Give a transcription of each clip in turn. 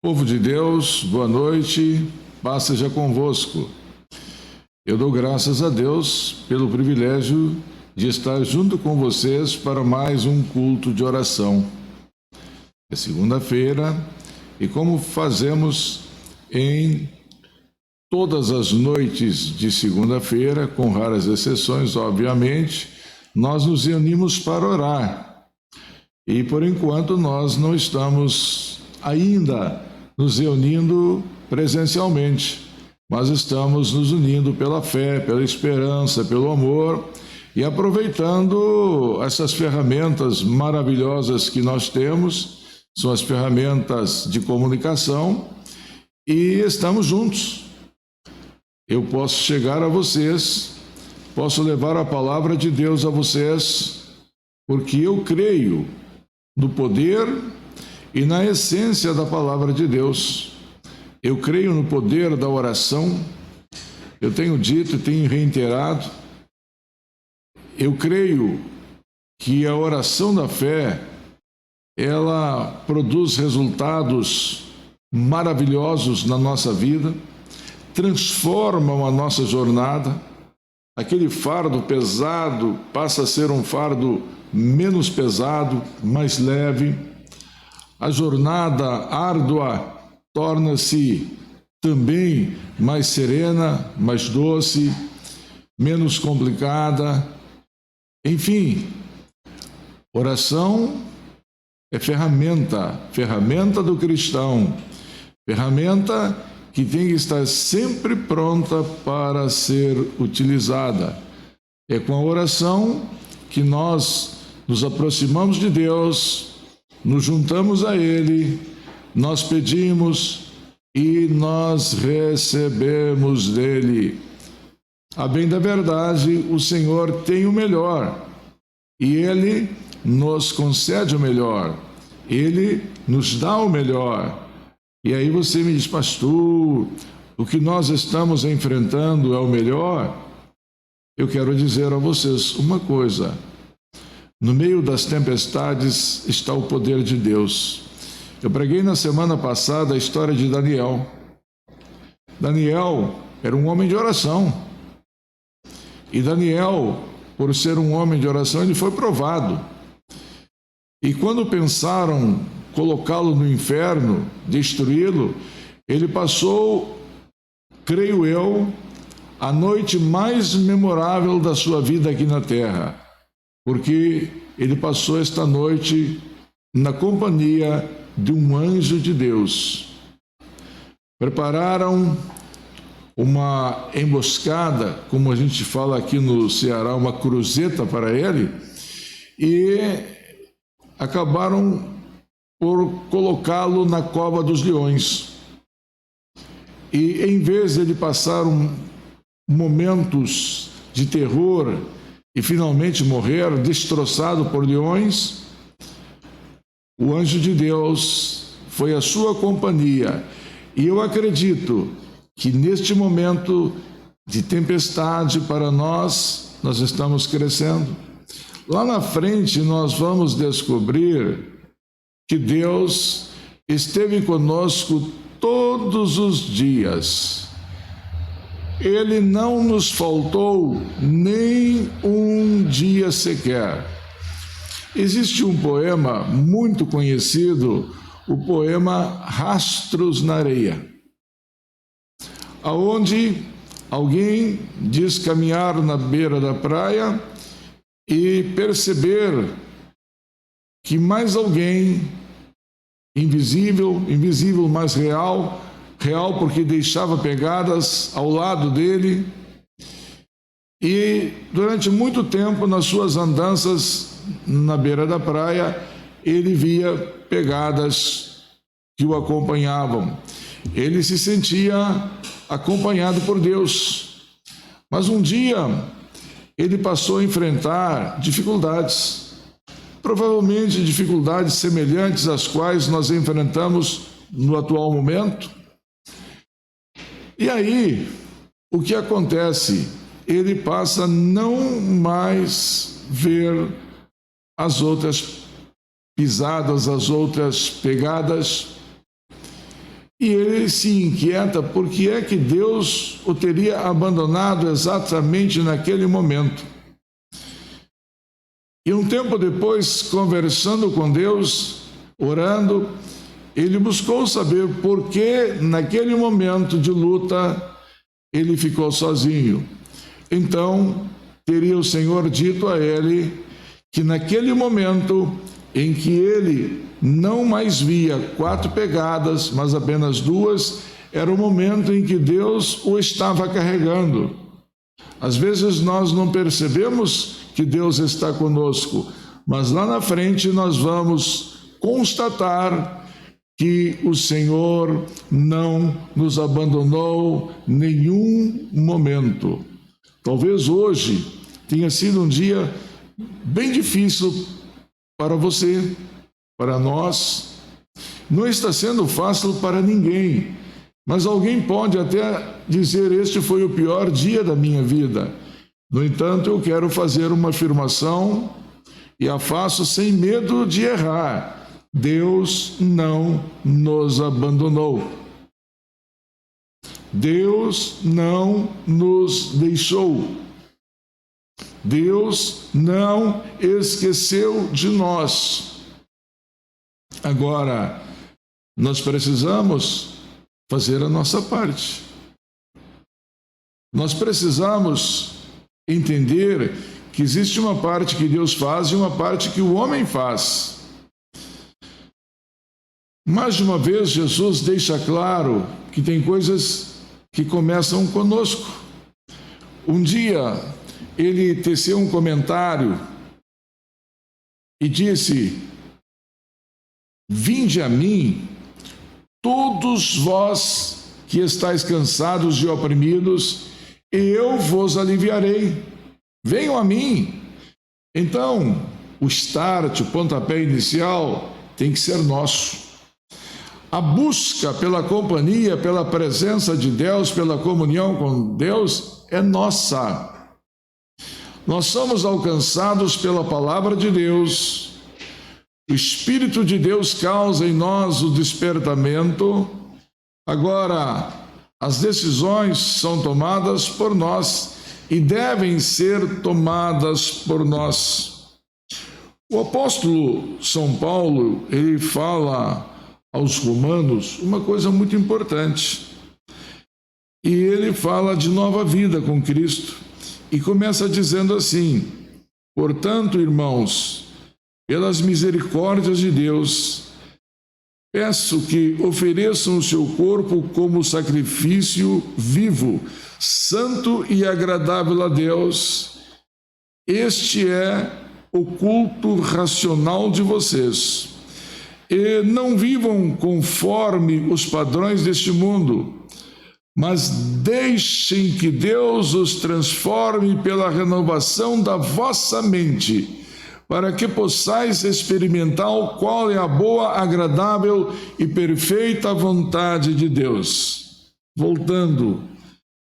Povo de Deus, boa noite, paz seja convosco. Eu dou graças a Deus pelo privilégio de estar junto com vocês para mais um culto de oração. É segunda-feira e como fazemos em todas as noites de segunda-feira, com raras exceções, obviamente, nós nos reunimos para orar. E por enquanto nós não estamos ainda nos reunindo presencialmente, mas estamos nos unindo pela fé, pela esperança, pelo amor e aproveitando essas ferramentas maravilhosas que nós temos, são as ferramentas de comunicação, e estamos juntos. Eu posso chegar a vocês, posso levar a palavra de Deus a vocês, porque eu creio no poder e na essência da palavra de Deus. Eu creio no poder da oração. Eu tenho dito e tenho reiterado. Eu creio que a oração da fé, ela produz resultados maravilhosos na nossa vida, transformam a nossa jornada. Aquele fardo pesado passa a ser um fardo menos pesado, mais leve. A jornada árdua torna-se também mais serena, mais doce, menos complicada. Enfim, oração é ferramenta do cristão, ferramenta que tem que estar sempre pronta para ser utilizada. É com a oração que nós nos aproximamos de Deus, nos juntamos a Ele, nós pedimos e nós recebemos dEle. A bem da verdade, o Senhor tem o melhor e Ele nos concede o melhor, Ele nos dá o melhor. E aí você me diz, pastor, o que nós estamos enfrentando é o melhor? Eu quero dizer a vocês uma coisa: no meio das tempestades está o poder de Deus. Eu preguei na semana passada a história de Daniel. Daniel era um homem de oração. E Daniel, por ser um homem de oração, ele foi provado. E quando pensaram colocá-lo no inferno, destruí-lo, ele passou, creio eu, a noite mais memorável da sua vida aqui na terra, porque ele passou esta noite na companhia de um anjo de Deus. Prepararam uma emboscada, como a gente fala aqui no Ceará, uma cruzeta para ele, e acabaram por colocá-lo na cova dos leões. E em vez de ele passar momentos de terror e finalmente morrer destroçado por leões, o anjo de Deus foi a sua companhia. E eu acredito que neste momento de tempestade para nós estamos crescendo. Lá na frente nós vamos descobrir que Deus esteve conosco todos os dias. Ele não nos faltou nem um dia sequer. Existe um poema muito conhecido, o poema Rastros na Areia, aonde alguém diz caminhar na beira da praia e perceber que mais alguém, invisível, mas real porque deixava pegadas ao lado dele, e durante muito tempo nas suas andanças na beira da praia, ele via pegadas que o acompanhavam. Ele se sentia acompanhado por Deus. Mas um dia ele passou a enfrentar dificuldades, provavelmente dificuldades semelhantes às quais nós enfrentamos no atual momento. E aí, o que acontece? Ele passa a não mais ver as outras pisadas, as outras pegadas, E ele se inquieta porque é que Deus o teria abandonado exatamente naquele momento. E um tempo depois, conversando com Deus, orando, ele buscou saber por que naquele momento de luta ele ficou sozinho. Então, teria o Senhor dito a ele que naquele momento em que ele não mais via 4 pegadas, mas apenas 2, era o momento em que Deus o estava carregando. Às vezes nós não percebemos que Deus está conosco, mas lá na frente nós vamos constatar que o Senhor não nos abandonou nenhum momento. Talvez hoje tenha sido um dia bem difícil para você, para nós. Não está sendo fácil para ninguém, mas alguém pode até dizer: este foi o pior dia da minha vida. No entanto, eu quero fazer uma afirmação e a faço sem medo de errar. Deus não nos abandonou. Deus não nos deixou. Deus não esqueceu de nós. Agora, nós precisamos fazer a nossa parte. Nós precisamos entender que existe uma parte que Deus faz e uma parte que o homem faz. Mais de uma vez, Jesus deixa claro que tem coisas que começam conosco. Um dia, ele teceu um comentário e disse: vinde a mim, todos vós que estáis cansados e oprimidos, e eu vos aliviarei. Venham a mim. Então, o start, o pontapé inicial, tem que ser nosso. A busca pela companhia, pela presença de Deus, pela comunhão com Deus, é nossa. Nós somos alcançados pela palavra de Deus. O Espírito de Deus causa em nós o despertamento. Agora, as decisões são tomadas por nós e devem ser tomadas por nós. O apóstolo São Paulo, ele fala aos romanos uma coisa muito importante. E ele fala de nova vida com Cristo. E começa dizendo assim: portanto, irmãos, pelas misericórdias de Deus, peço que ofereçam o seu corpo como sacrifício vivo, santo e agradável a Deus. Este é o culto racional de vocês. E não vivam conforme os padrões deste mundo, mas deixem que Deus os transforme pela renovação da vossa mente, para que possais experimentar qual é a boa, agradável e perfeita vontade de Deus. Voltando,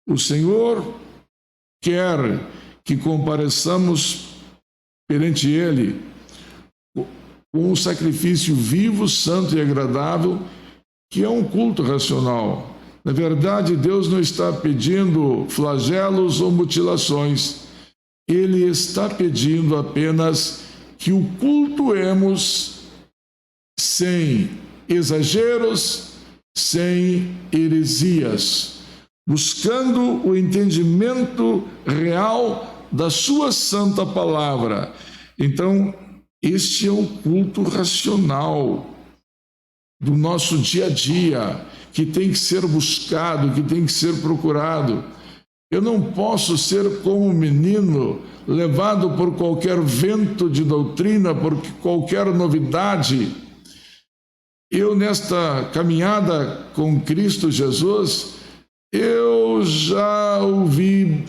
o Senhor quer que compareçamos perante Ele com um sacrifício vivo, santo e agradável, que é um culto racional. Na verdade, Deus não está pedindo flagelos ou mutilações. Ele está pedindo apenas que o cultuemos sem exageros, sem heresias, buscando o entendimento real da sua santa palavra. Então, este é o culto racional do nosso dia a dia, que tem que ser buscado, que tem que ser procurado. Eu não posso ser como um menino levado por qualquer vento de doutrina, por qualquer novidade. Eu, nesta caminhada com Cristo Jesus, eu já ouvi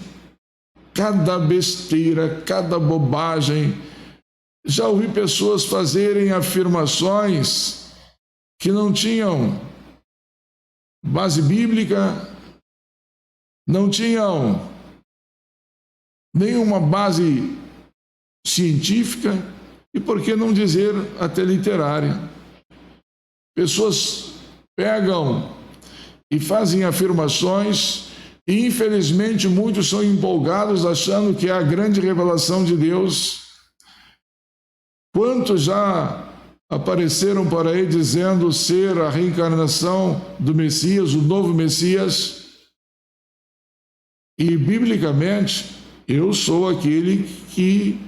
cada besteira, cada bobagem. Já ouvi pessoas fazerem afirmações que não tinham base bíblica, não tinham nenhuma base científica e, por que não dizer, até literária. Pessoas pegam e fazem afirmações, e infelizmente muitos são empolgados achando que é a grande revelação de Deus. Quantos já apareceram por aí dizendo ser a reencarnação do Messias, o novo Messias? E biblicamente, eu sou aquele que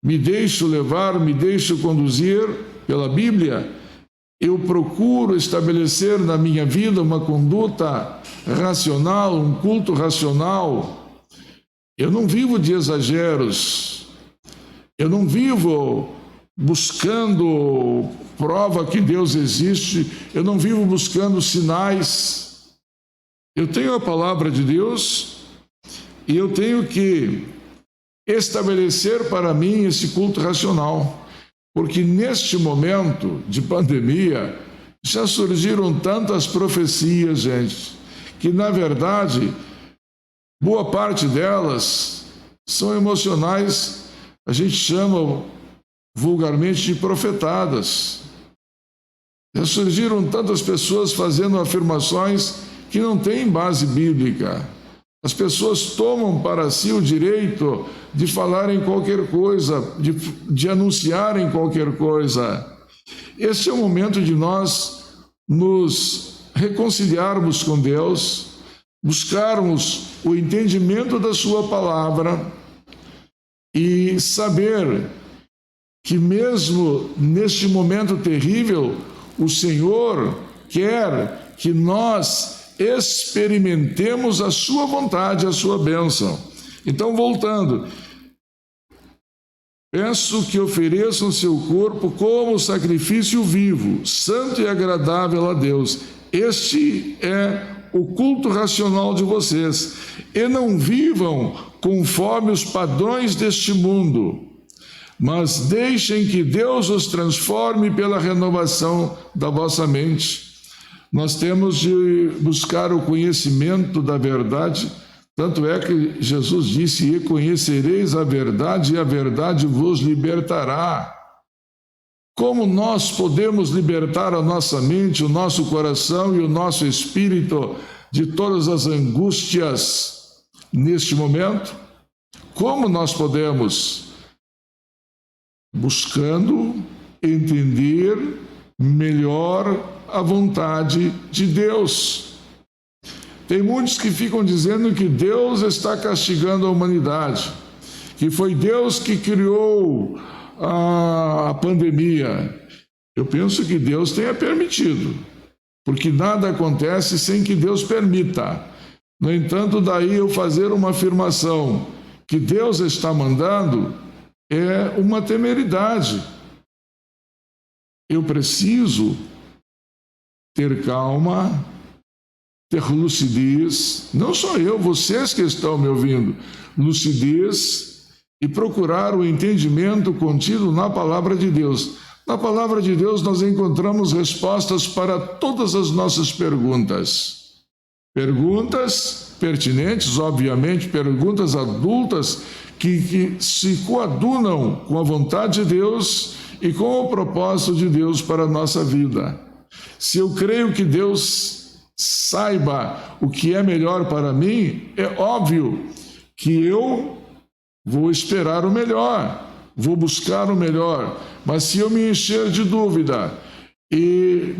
me deixo levar, me deixo conduzir pela Bíblia. Eu procuro estabelecer na minha vida uma conduta racional, um culto racional. Eu não vivo de exageros. Eu não vivo buscando prova que Deus existe. Eu não vivo buscando sinais. Eu tenho a palavra de Deus e eu tenho que estabelecer para mim esse culto racional. Porque neste momento de pandemia, já surgiram tantas profecias, gente, que na verdade, boa parte delas são emocionais, a gente chama vulgarmente de profetadas. Já surgiram tantas pessoas fazendo afirmações que não têm base bíblica. As pessoas tomam para si o direito de falarem qualquer coisa, de anunciarem qualquer coisa. Este é o momento de nós nos reconciliarmos com Deus, buscarmos o entendimento da sua palavra e saber que mesmo neste momento terrível, o Senhor quer que nós experimentemos a sua vontade, a sua bênção. Então, voltando, peço que ofereçam seu corpo como sacrifício vivo, santo e agradável a Deus. Este é o culto racional de vocês. E não vivam conforme os padrões deste mundo, mas deixem que Deus os transforme pela renovação da vossa mente. Nós temos de buscar o conhecimento da verdade, tanto é que Jesus disse: e conhecereis a verdade, e a verdade vos libertará. Como nós podemos libertar a nossa mente, o nosso coração e o nosso espírito de todas as angústias neste momento? Como nós podemos? Buscando entender melhor a vontade de Deus. Tem muitos que ficam dizendo que Deus está castigando a humanidade, que foi Deus que criou a pandemia. Eu penso que Deus tenha permitido, porque nada acontece sem que Deus permita. No entanto, daí eu fazer uma afirmação que Deus está mandando é uma temeridade. Eu preciso ter calma, ter lucidez, não só eu, vocês que estão me ouvindo, lucidez e procurar o entendimento contido na palavra de Deus. Na palavra de Deus nós encontramos respostas para todas as nossas perguntas. Perguntas pertinentes, obviamente, perguntas adultas que se coadunam com a vontade de Deus e com o propósito de Deus para a nossa vida. Se eu creio que Deus saiba o que é melhor para mim, é óbvio que eu vou esperar o melhor, vou buscar o melhor. Mas se eu me encher de dúvida e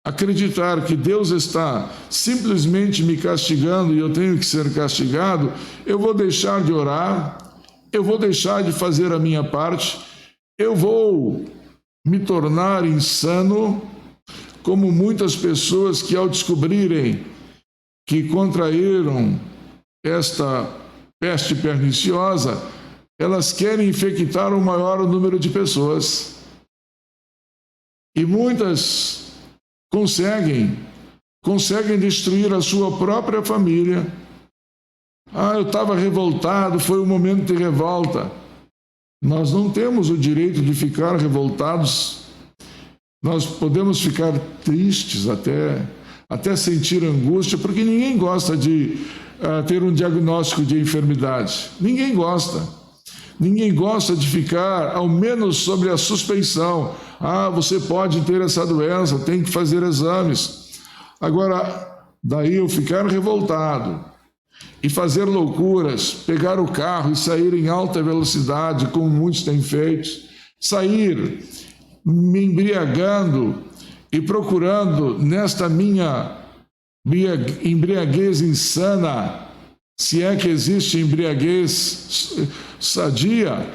acreditar que Deus está simplesmente me castigando e eu tenho que ser castigado, eu vou deixar de orar, eu vou deixar de fazer a minha parte, eu vou me tornar insano, como muitas pessoas que, ao descobrirem que contraíram esta peste perniciosa, elas querem infectar o maior número de pessoas. E muitas conseguem destruir a sua própria família. Eu estava revoltado, foi um momento de revolta. Nós não temos o direito de ficar revoltados. Nós podemos ficar tristes até sentir angústia, porque ninguém gosta de ter um diagnóstico de enfermidade. Ninguém gosta. Ninguém gosta de ficar, ao menos, sobre a suspeição. Você pode ter essa doença, tem que fazer exames. Agora, Daí eu ficar revoltado e fazer loucuras, pegar o carro e sair em alta velocidade, como muitos têm feito, sair me embriagando e procurando nesta minha embriaguez insana, se é que existe embriaguez sadia,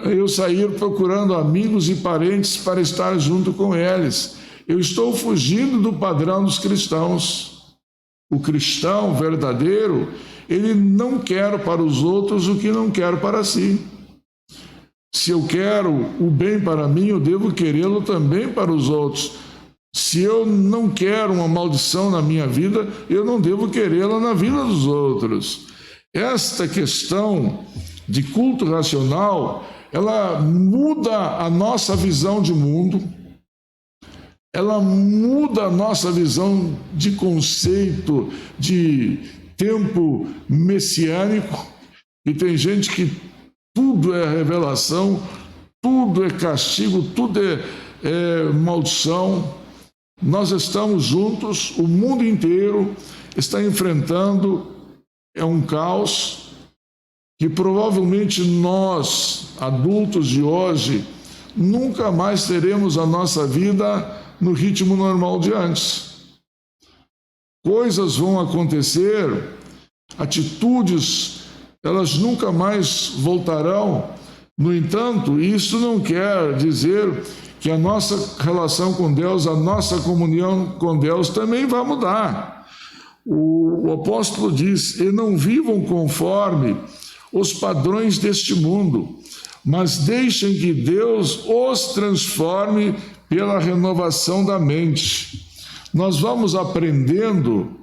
eu sair procurando amigos e parentes para estar junto com eles. Eu estou fugindo do padrão dos cristãos. O cristão verdadeiro, ele não quer para os outros o que não quer para si. Se eu quero o bem para mim, eu devo querê-lo também para os outros. Se eu não quero uma maldição na minha vida, eu não devo querê-la na vida dos outros. Esta questão de culto racional, ela muda a nossa visão de mundo, ela muda a nossa visão de conceito de tempo messiânico, e tem gente que tudo é revelação, tudo é castigo, tudo é maldição. Nós estamos juntos, o mundo inteiro está enfrentando um caos que provavelmente nós, adultos de hoje, nunca mais teremos a nossa vida no ritmo normal de antes. Coisas vão acontecer, atitudes, elas nunca mais voltarão. No entanto, isso não quer dizer que a nossa relação com Deus, a nossa comunhão com Deus também vai mudar. O apóstolo diz: e não vivam conforme os padrões deste mundo, mas deixem que Deus os transforme pela renovação da mente. Nós vamos aprendendo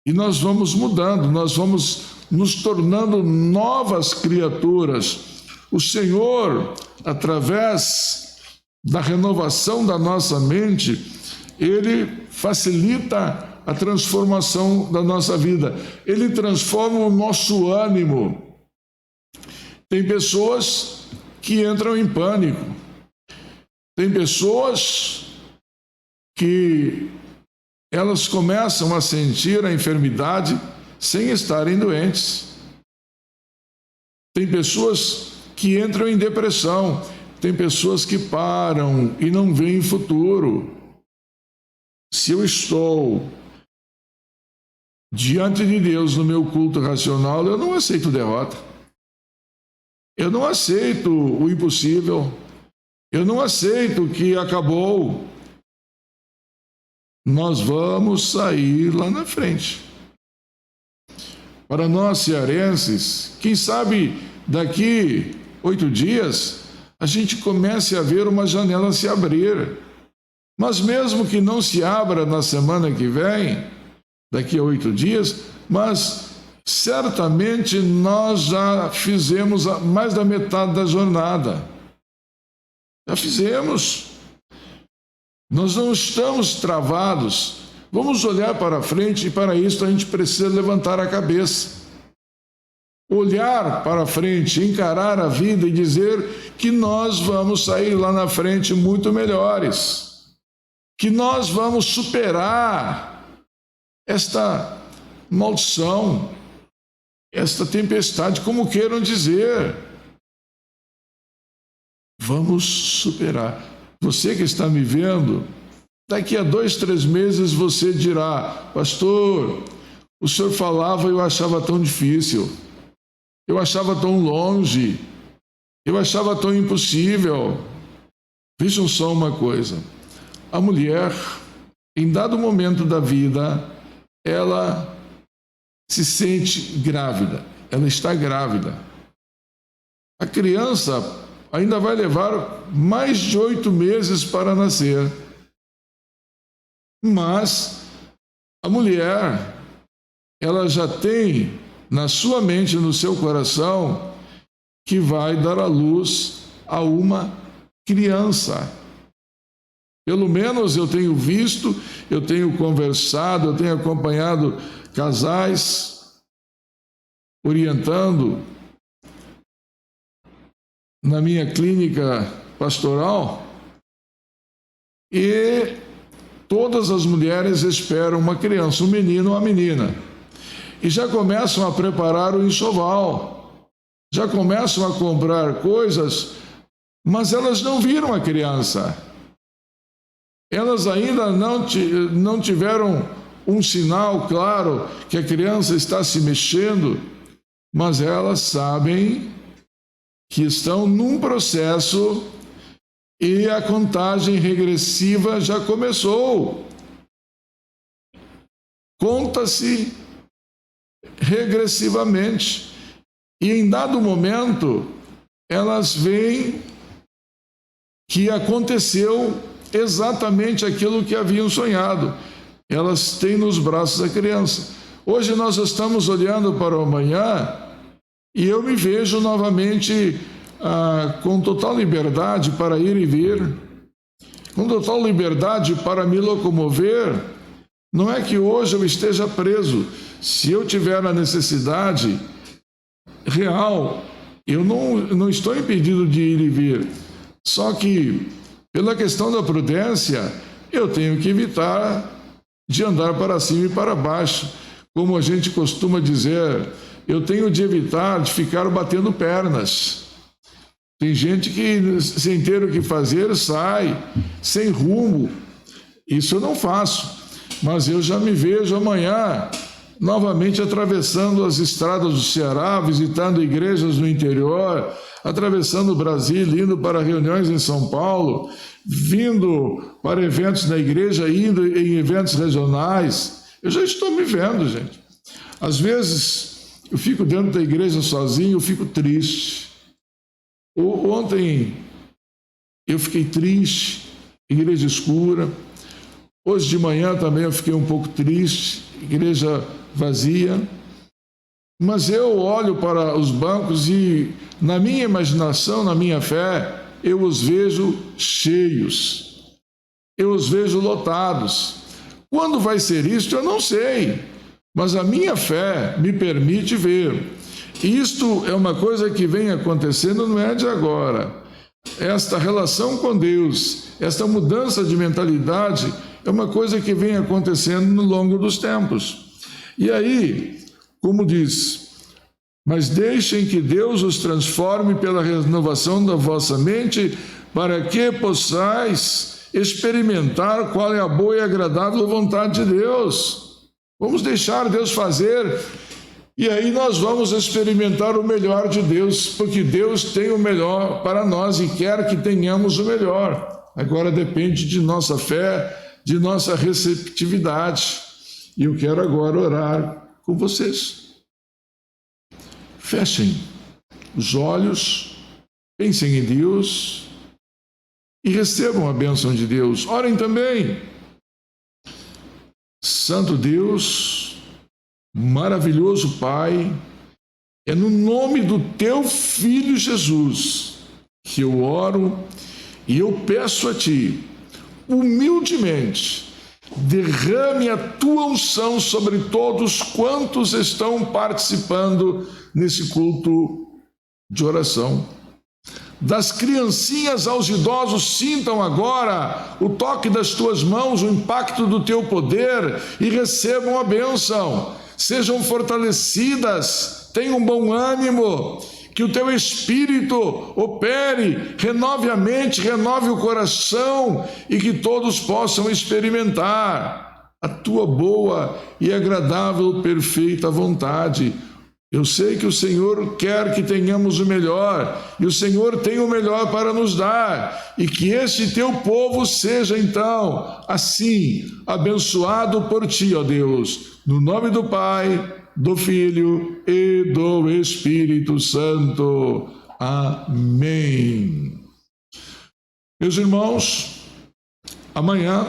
e nós vamos mudando, nós vamos nos tornando novas criaturas. O Senhor, através da renovação da nossa mente, Ele facilita a transformação da nossa vida. Ele transforma o nosso ânimo. Tem pessoas que entram em pânico. Tem pessoas que elas começam a sentir a enfermidade sem estarem doentes. Tem pessoas que entram em depressão. Tem pessoas que param e não veem futuro. Se eu estou diante de Deus no meu culto racional, eu não aceito derrota. Eu não aceito o impossível. Eu não aceito que acabou. Nós vamos sair lá na frente. Para nós cearenses, quem sabe daqui 8 dias a gente comece a ver uma janela se abrir. Mas mesmo que não se abra na semana que vem, daqui a 8 dias, mas certamente nós já fizemos mais da metade da jornada. Já fizemos. Nós não estamos travados. Vamos olhar para frente e para isso a gente precisa levantar a cabeça. Olhar para frente, encarar a vida e dizer que nós vamos sair lá na frente muito melhores. Que nós vamos superar esta maldição, esta tempestade, como queiram dizer. Vamos superar. Você que está me vendo, daqui a 2, 3 meses você dirá: pastor, o senhor falava e eu achava tão difícil, eu achava tão longe, eu achava tão impossível. Vejam só uma coisa: a mulher, em dado momento da vida, ela se sente grávida, ela está grávida. A criança ainda vai levar mais de 8 meses para nascer. Mas a mulher, ela já tem na sua mente, no seu coração, que vai dar à luz a uma criança. Pelo menos eu tenho visto, eu tenho conversado, eu tenho acompanhado casais, orientando na minha clínica pastoral, e todas as mulheres esperam uma criança, um menino ou uma menina. E já começam a preparar o enxoval, já começam a comprar coisas, mas elas não viram a criança. Elas ainda não tiveram um sinal claro que a criança está se mexendo, mas elas sabem que estão num processo e a contagem regressiva já começou. Conta-se regressivamente e em dado momento elas veem que aconteceu exatamente aquilo que haviam sonhado. Elas têm nos braços a criança. Hoje nós estamos olhando para o amanhã e eu me vejo novamente com total liberdade para ir e vir, com total liberdade para me locomover. Não é que hoje eu esteja preso. Se eu tiver a necessidade real, eu não estou impedido de ir e vir. Só que, pela questão da prudência, eu tenho que evitar de andar para cima e para baixo. Como a gente costuma dizer, eu tenho de evitar de ficar batendo pernas. Tem gente que, sem ter o que fazer, sai, sem rumo. Isso eu não faço, mas eu já me vejo amanhã novamente atravessando as estradas do Ceará, visitando igrejas no interior, atravessando o Brasil, indo para reuniões em São Paulo, vindo para eventos na igreja, indo em eventos regionais. Eu já estou me vendo, gente. Às vezes, eu fico dentro da igreja sozinho, eu fico triste. Ontem, eu fiquei triste, igreja escura. Hoje de manhã também eu fiquei um pouco triste, igreja vazia. Mas eu olho para os bancos e, na minha imaginação, na minha fé, eu os vejo cheios, eu os vejo lotados. Quando vai ser isso, eu não sei, mas a minha fé me permite ver. Isto é uma coisa que vem acontecendo, não é de agora. Esta relação com Deus, esta mudança de mentalidade, é uma coisa que vem acontecendo no longo dos tempos. E aí, como diz, mas deixem que Deus os transforme pela renovação da vossa mente, para que possais experimentar qual é a boa e agradável vontade de Deus. Vamos deixar Deus fazer, e aí nós vamos experimentar o melhor de Deus, porque Deus tem o melhor para nós e quer que tenhamos o melhor. Agora depende de nossa fé, de nossa receptividade. E eu quero agora orar com vocês. Fechem os olhos, pensem em Deus e recebam a bênção de Deus. Orem também. Santo Deus, maravilhoso Pai, é no nome do Teu Filho Jesus que eu oro e eu peço a Ti, humildemente, derrame a Tua unção sobre todos quantos estão participando nesse culto de oração. Das criancinhas aos idosos, sintam agora o toque das Tuas mãos, o impacto do Teu poder e recebam a bênção. Sejam fortalecidas, tenham bom ânimo, que o Teu Espírito opere, renove a mente, renove o coração e que todos possam experimentar a Tua boa e agradável, perfeita vontade. Eu sei que o Senhor quer que tenhamos o melhor, e o Senhor tem o melhor para nos dar, e que este Teu povo seja, então, assim, abençoado por Ti, ó Deus, no nome do Pai, do Filho e do Espírito Santo. Amém. Meus irmãos, amanhã,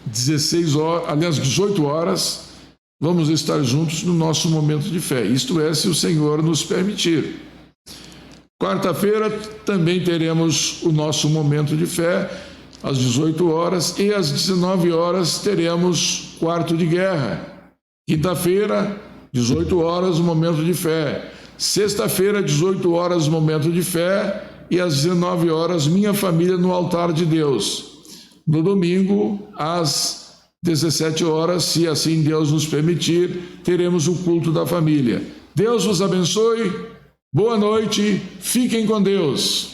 18 horas, vamos estar juntos no nosso momento de fé. Isto é, se o Senhor nos permitir. Quarta-feira também teremos o nosso momento de fé, às 18 horas, e às 19 horas teremos quarto de guerra. Quinta-feira, 18 horas, o momento de fé. Sexta-feira, 18 horas, o momento de fé. E às 19 horas, minha família no altar de Deus. no domingo, às 17 horas, se assim Deus nos permitir, teremos o culto da família. Deus vos abençoe, boa noite, fiquem com Deus.